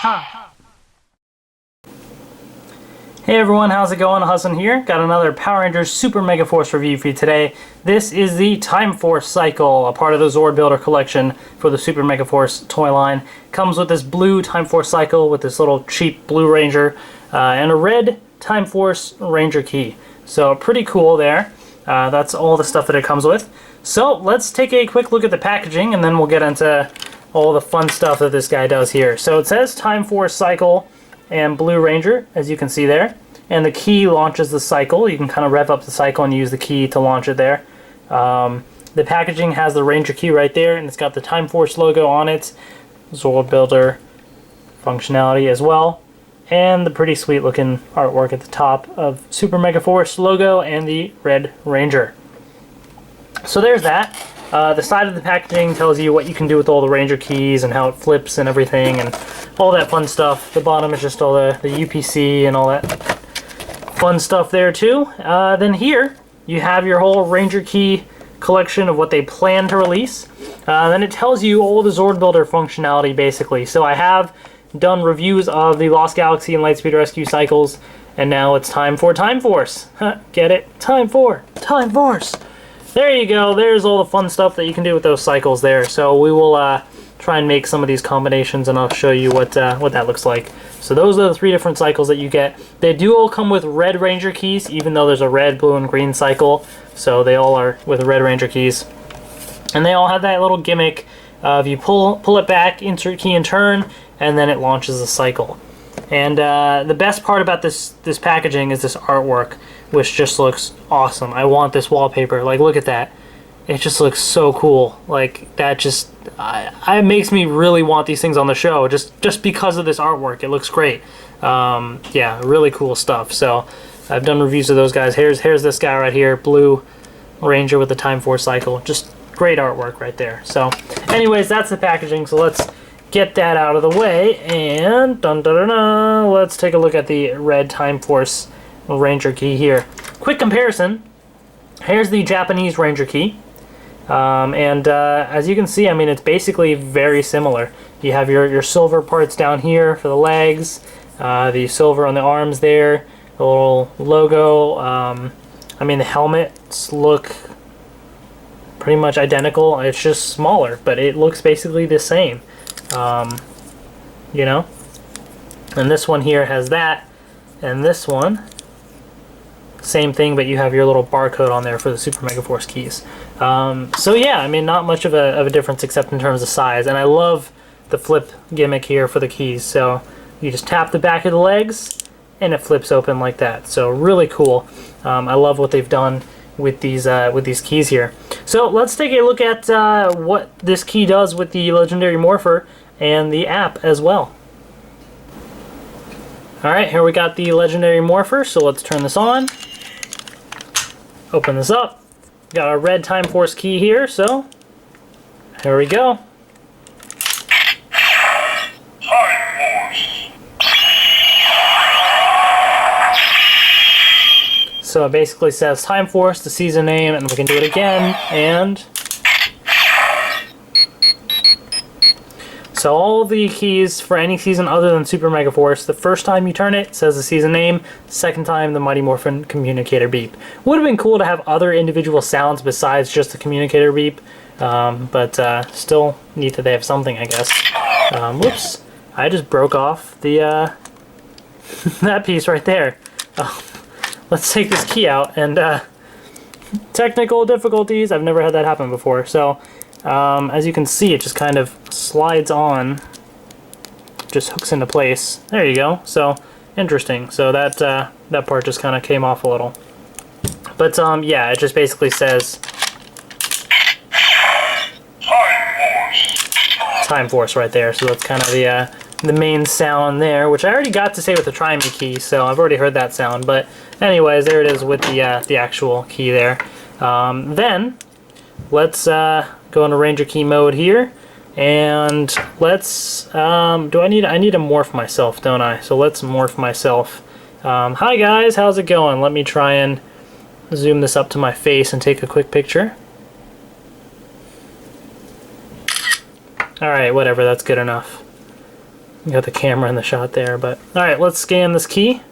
Ha! Hey everyone, how's it going? Hudson here. Got another Power Rangers Super Megaforce review for you today. This is the Time Force cycle, a part of the ZordBuilder collection for the Super Megaforce toy line. Comes with this blue Time Force cycle with this little cheap blue Ranger and a red Time Force Ranger key. So pretty cool there. That's all the stuff that it comes with. So let's take a quick look at the packaging and then we'll get into all the fun stuff that this guy does here. So it says Time Force cycle and Blue Ranger, as you can see there, and the key launches the cycle. You can kind of rev up the cycle and use the key to launch it there. The packaging has the Ranger key right there, and it's got the Time Force logo on it, ZordBuilder functionality as well, and the pretty sweet looking artwork at the top of Super Megaforce logo and the Red Ranger. So there's that. The side of the packaging tells you what you can do with all the Ranger keys and how it flips and everything and all that fun stuff. The bottom is just all the UPC and all that fun stuff there too. Then here you have your whole Ranger key collection of what they plan to release. Then it tells you all the ZordBuilder functionality basically. So I have done reviews of the Lost Galaxy and Lightspeed Rescue cycles, and now it's time for Time Force. Get it? Time Force! There you go. There's all the fun stuff that you can do with those cycles there. So we will try and make some of these combinations, and I'll show you what that looks like. So those are the 3 different cycles that you get. They do all come with Red Ranger keys, even though there's a red, blue, and green cycle. So they all are with Red Ranger keys. And they all have that little gimmick of you pull it back, insert key and turn, and then it launches the cycle. And the best part about this packaging is this artwork, which just looks awesome. I want this wallpaper. Like, look at that. It just looks so cool. Like, that just it makes me really want these things on the show just because of this artwork. It looks great. Yeah, really cool stuff. So I've done reviews of those guys. Here's this guy right here, Blue Ranger with the Time Force cycle. Just great artwork right there. So anyways, that's the packaging. So let's get that out of the way, and let's take a look at the red Time Force Ranger key here. Quick comparison. Here's the Japanese Ranger key, and as you can see, I mean, it's basically very similar. You have your silver parts down here for the legs, the silver on the arms there, the little logo. I mean, the helmets look pretty much identical. It's just smaller, but it looks basically the same. You know, and this one here has that, and this one same thing, but you have your little barcode on there for the Super Megaforce keys. So yeah, I mean, not much of a difference except in terms of size, and I love the flip gimmick here for the keys. So you just tap the back of the legs and it flips open like that. So really cool. I love what they've done with these keys here. So let's take a look at what this key does with the Legendary Morpher and the app as well. Alright, here we got the Legendary Morpher, so let's turn this on. Open this up. Got our red Time Force key here, so here we go. So it basically says Time Force, the season name, and we can do it again, and so all the keys for any season other than Super Megaforce, the first time you turn it says the season name, second time the Mighty Morphin communicator beep. Would have been cool to have other individual sounds besides just the communicator beep, but still neat that they have something, I guess. Whoops, I just broke off the that piece right there. Let's take this key out, and technical difficulties, I've never had that happen before. So as you can see, it just kind of slides on, just hooks into place. There you go. So interesting. So that part just kind of came off a little. But yeah, it just basically says Time Force right there. So that's kind of the main sound there, which I already got to say with the Try Me key, so I've already heard that sound. But anyways, there it is with the actual key there. Then let's go into Ranger key mode here, and let's I need to morph myself, don't I? So let's morph myself. Hi guys, how's it going? Let me try and zoom this up to my face and take a quick picture. Alright, whatever, that's good enough. You got the camera in the shot there, but alright, let's scan this key.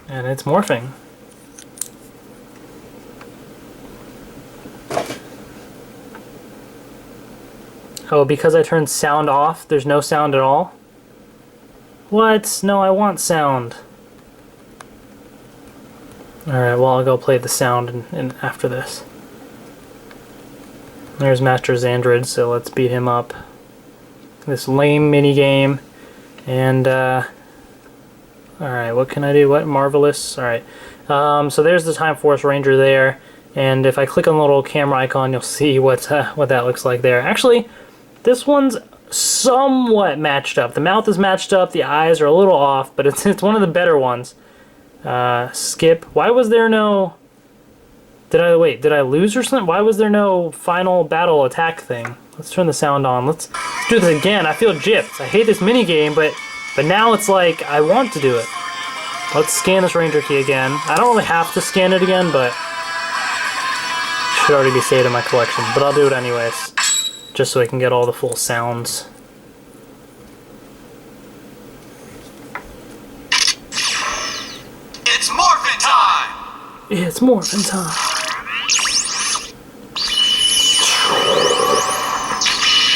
And it's morphing. Oh, because I turned sound off, there's no sound at all? What? No, I want sound. Alright, well, I'll go play the sound in after this. There's Master Xandrid, so let's beat him up. This lame mini game. And, alright, what can I do? What? Marvelous? Alright. So there's the Time Force Ranger there. And if I click on the little camera icon, you'll see what that looks like there. Actually, this one's somewhat matched up. The mouth is matched up, the eyes are a little off, but it's one of the better ones. Skip. Why was there no... Did I lose or something? Why was there no final battle attack thing? Let's turn the sound on. Let's do this again. I feel gypped. I hate this mini game, but now it's like I want to do it. Let's scan this Ranger key again. I don't really have to scan it again, but should already be saved in my collection. But I'll do it anyways, just so I can get all the full sounds. It's morphin' time! It's morphin' time.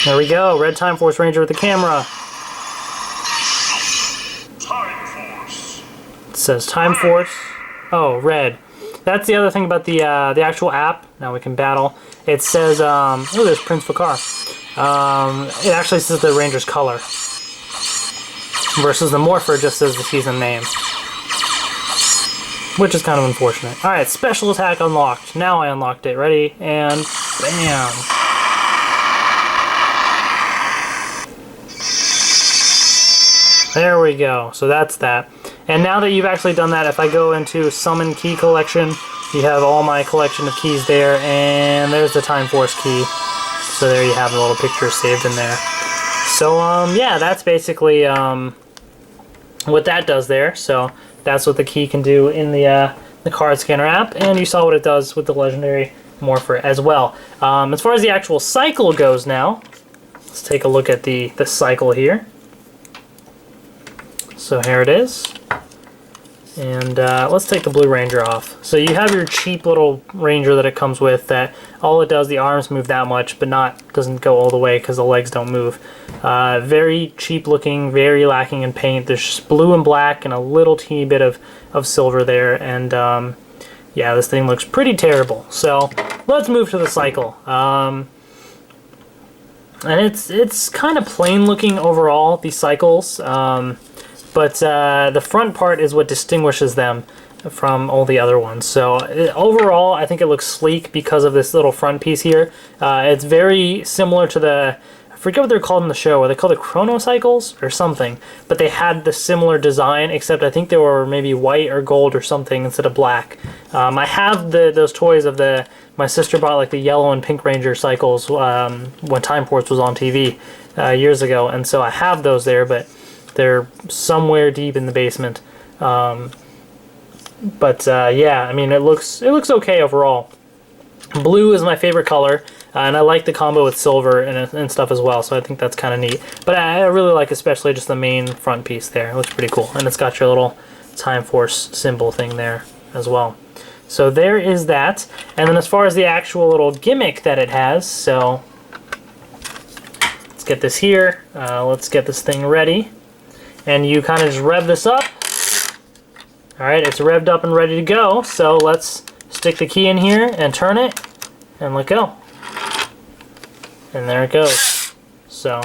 There we go, Red Time Force Ranger with the camera. Time Force. It says Time Force. Oh, red. That's the other thing about the actual app. Now we can battle. It says, oh, there's Prince Fakar. It actually says the Ranger's color. Versus the Morpher just says the season name. Which is kind of unfortunate. Alright, special attack unlocked. Now I unlocked it. Ready? And bam. There we go. So that's that. And now that you've actually done that, if I go into Summon Key Collection, you have all my collection of keys there, and there's the Time Force key. So there you have the little picture saved in there. So, yeah, that's basically what that does there. So that's what the key can do in the card scanner app, and you saw what it does with the legendary Morpher as well. As far as the actual cycle goes now, let's take a look at the cycle here. So here it is. And let's take the Blue Ranger off. So you have your cheap little Ranger that it comes with that all it does, the arms move that much, but doesn't go all the way because the legs don't move. Very cheap looking, very lacking in paint. There's just blue and black and a little teeny bit of silver there. And yeah, this thing looks pretty terrible. So let's move to the cycle. And it's kind of plain looking overall, these cycles. But the front part is what distinguishes them from all the other ones. So overall, I think it looks sleek because of this little front piece here. It's very similar to the, I forget what they're called in the show. Are they called the Chrono Cycles or something? But they had the similar design, except I think they were maybe white or gold or something instead of black. I have those toys of my sister bought like the yellow and pink Ranger cycles when Time Force was on TV years ago, and so I have those there, but they're somewhere deep in the basement. Yeah, I mean, it looks okay overall. Blue is my favorite color, and I like the combo with silver and stuff as well, so I think that's kind of neat. But I really like especially just the main front piece there. It looks pretty cool, and it's got your little Time Force symbol thing there as well. So there is that. And then as far as the actual little gimmick that it has, so let's get this here. Let's get this thing ready. And you kind of just rev this up. Alright, it's revved up and ready to go. So let's stick the key in here and turn it and let go. And there it goes. So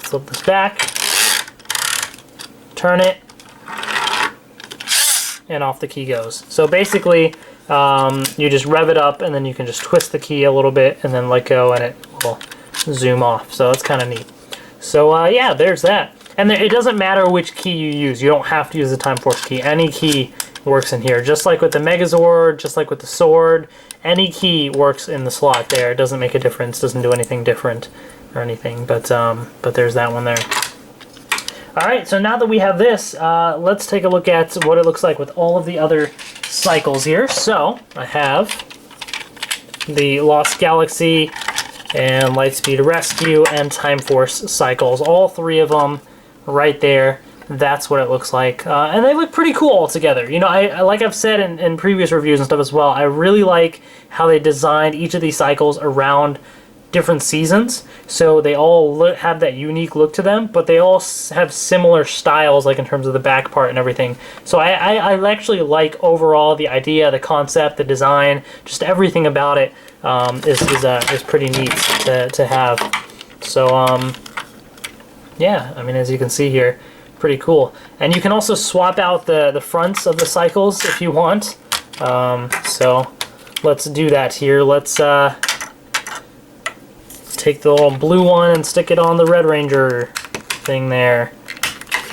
flip this back, turn it, and off the key goes. So basically, you just rev it up and then you can just twist the key a little bit and then let go and it will zoom off. So it's kind of neat. So yeah, there's that. And it doesn't matter which key you use. You don't have to use the Time Force key. Any key works in here. Just like with the Megazord, just like with the sword, any key works in the slot there. It doesn't make a difference, doesn't do anything different or anything. But there's that one there. Alright, so now that we have this, let's take a look at what it looks like with all of the other cycles here. So, I have the Lost Galaxy and Lightspeed Rescue and Time Force cycles. All three of them right there. That's what it looks like. And they look pretty cool all together. You know, I like I've said in previous reviews and stuff as well, I really like how they designed each of these cycles around different seasons. So they all have that unique look to them, but they all have similar styles, like in terms of the back part and everything. So I actually like overall the idea, the concept, the design, just everything about it is pretty neat to have. So yeah, I mean, as you can see here, pretty cool. And you can also swap out the fronts of the cycles if you want. So let's do that here. Let's take the little blue one and stick it on the Red Ranger thing there,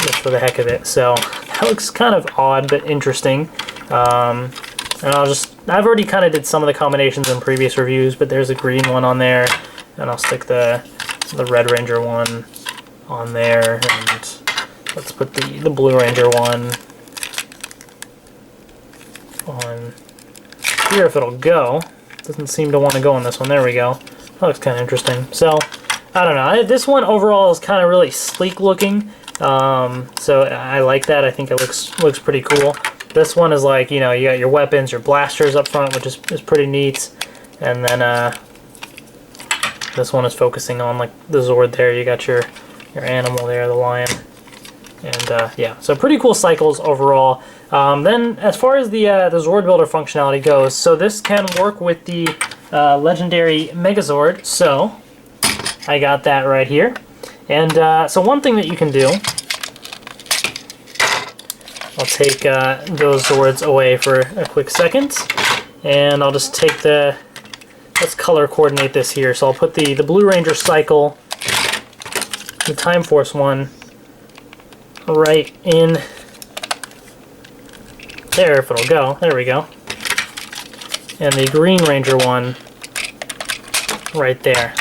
just for the heck of it. So that looks kind of odd but interesting. And I've already kind of did some of the combinations in previous reviews, but there's a green one on there, and I'll stick the Red Ranger one on there, and let's put the Blue Ranger one on here if it'll go. Doesn't seem to want to go on this one. There we go. That looks kind of interesting. So, I don't know. This one overall is kind of really sleek looking. So I like that. I think it looks pretty cool. This one is like, you know, you got your weapons, your blasters up front, which is pretty neat. And then this one is focusing on like the Zord there. You got your animal there, the lion. And yeah, so pretty cool cycles overall. Then as far as the ZordBuilder functionality goes, so this can work with the legendary Megazord. So I got that right here. And so one thing that you can do, I'll take those Zords away for a quick second, and I'll just take let's color coordinate this here. So I'll put the Blue Ranger cycle, the Time Force one, right in there if it'll go. There we go. And the Green Ranger one right there.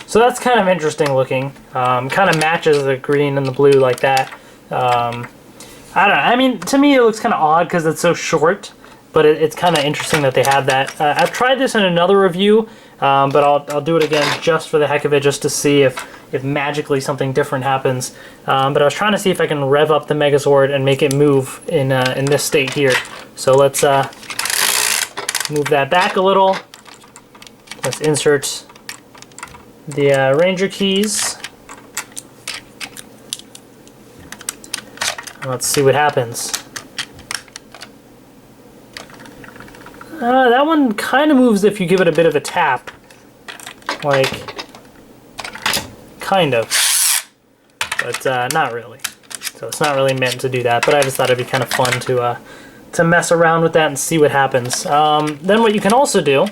So that's kind of interesting looking. Kind of matches the green and the blue like that. I don't know. I mean, to me it looks kind of odd because it's so short, but it's kind of interesting that they have that. I've tried this in another review, but I'll do it again just for the heck of it, just to see if magically something different happens. But I was trying to see if I can rev up the Megazord and make it move in this state here. So let's move that back a little. Let's insert the Ranger keys. Let's see what happens. That one kind of moves if you give it a bit of a tap. Like, kind of. But not really. So it's not really meant to do that, but I just thought it'd be kind of fun to mess around with that and see what happens. Then what you can also do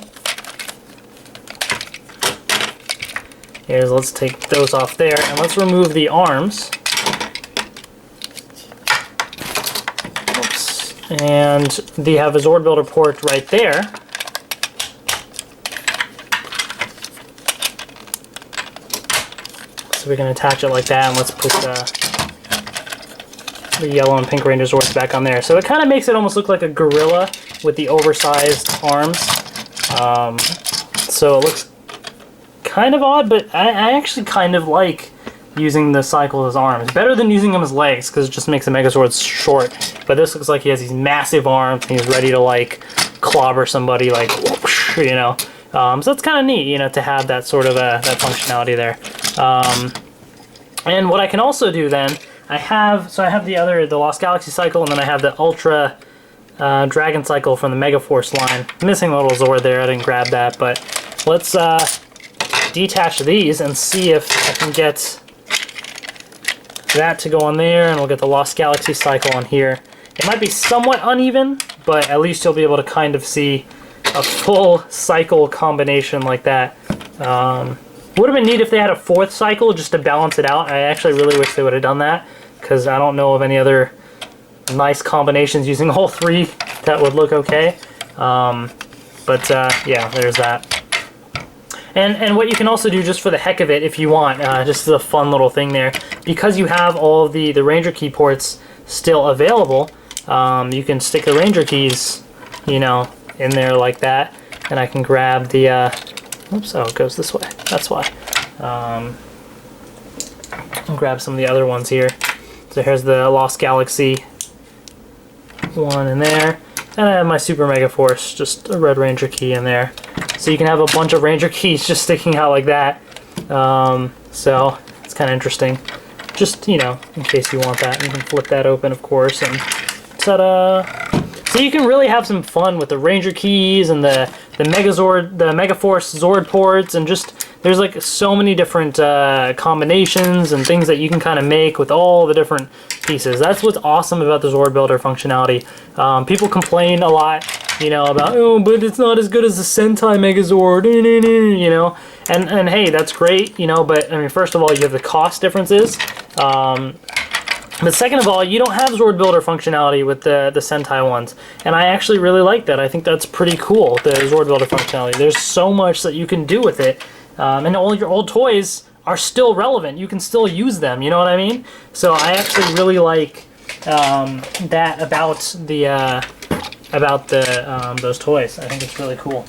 is, let's take those off there, and let's remove the arms. And they have a ZordBuilder port right there. So we can attach it like that, and let's put the yellow and pink Ranger Zords back on there. So it kind of makes it almost look like a gorilla with the oversized arms. So it looks kind of odd, but I actually kind of like using the cycle as arms. Better than using them as legs, because it just makes the Megazord short. But this looks like he has these massive arms, and he's ready to like clobber somebody, like, whoosh, you know. So it's kind of neat, you know, to have that sort of that functionality there. And what I can also do then, I have the Lost Galaxy cycle, and then I have the Ultra Dragon cycle from the Megaforce line. Missing a little Zord there, I didn't grab that, but let's detach these and see if I can get that to go on there, and we'll get the Lost Galaxy cycle on here. It might be somewhat uneven, but at least you'll be able to kind of see a full cycle combination like that. Would have been neat if they had a fourth cycle just to balance it out. I actually really wish they would have done that, because I don't know of any other nice combinations using all three that would look okay. Yeah, there's that. And what you can also do, just for the heck of it, if you want, just as a fun little thing there, because you have all of the Ranger key ports still available, you can stick the Ranger keys, you know, in there like that, and I can grab the Oops, oh, it goes this way. That's why. I'll grab some of the other ones here. So here's the Lost Galaxy one in there. And I have my Super Megaforce, just a Red Ranger key in there. So you can have a bunch of Ranger keys just sticking out like that. So it's kind of interesting. Just, you know, in case you want that. You can flip that open, of course, and ta-da! So you can really have some fun with the Ranger keys and the Megazord, the Megaforce Zord ports, and just there's like so many different combinations and things that you can kind of make with all the different pieces. That's what's awesome about the ZordBuilder functionality. People complain a lot, you know, about, oh, but it's not as good as the Sentai Megazord, you know, and hey, that's great, you know, but I mean, first of all, you have the cost differences. But second of all, you don't have ZordBuilder functionality with the Sentai ones. And I actually really like that. I think that's pretty cool, the ZordBuilder functionality. There's so much that you can do with it. And all your old toys are still relevant. You can still use them, you know what I mean? So I actually really like that about those toys. I think it's really cool.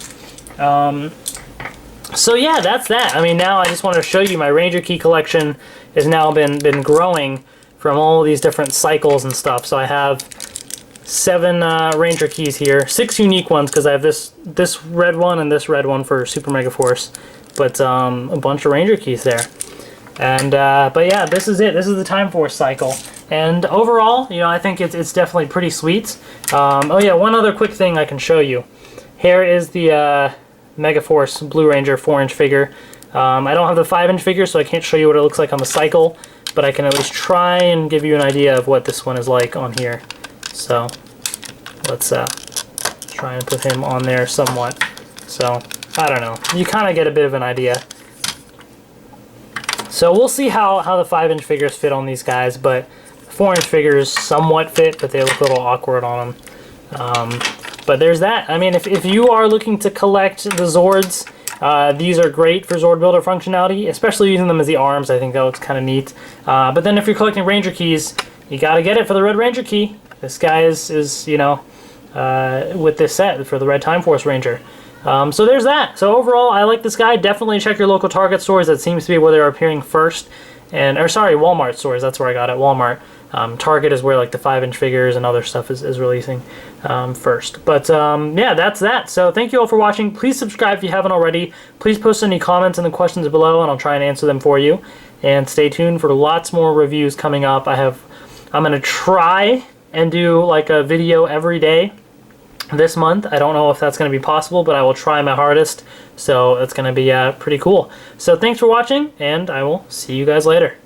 So yeah, that's that. I mean, now I just want to show you my Ranger key collection has now been growing from all these different cycles and stuff. So I have 7 Ranger keys here, 6 unique ones because I have this red one and this red one for Super Megaforce, but a bunch of Ranger keys there. And but yeah, this is it. This is the Time Force cycle. And overall, you know, I think it's definitely pretty sweet. Oh yeah, one other quick thing I can show you. Here is the Megaforce Blue Ranger 4-inch figure. I don't have the 5-inch figure, so I can't show you what it looks like on the cycle, but I can at least try and give you an idea of what this one is like on here. So let's try and put him on there somewhat. So I don't know, you kind of get a bit of an idea. So we'll see how the 5-inch figures fit on these guys, but 4-inch figures somewhat fit, but they look a little awkward on them. But there's that. I mean, if you are looking to collect the Zords, these are great for ZordBuilder functionality, especially using them as the arms. I think that looks kind of neat. But then if you're collecting Ranger keys, you got to get it for the Red Ranger key. This guy is you know, with this set for the Red Time Force Ranger. So there's that. So overall, I like this guy. Definitely check your local Target stores. That seems to be where they're appearing first. Or sorry, Walmart stores. That's where I got it, Walmart. Target is where like the 5-inch figures and other stuff is releasing first. But yeah, that's that. So thank you all for watching. Please subscribe if you haven't already. Please post any comments and the questions below, and I'll try and answer them for you. And stay tuned for lots more reviews coming up. I'm gonna try and do like a video every day this month. I don't know if that's going to be possible, but I will try my hardest. So it's going to be pretty cool. So thanks for watching, and I will see you guys later.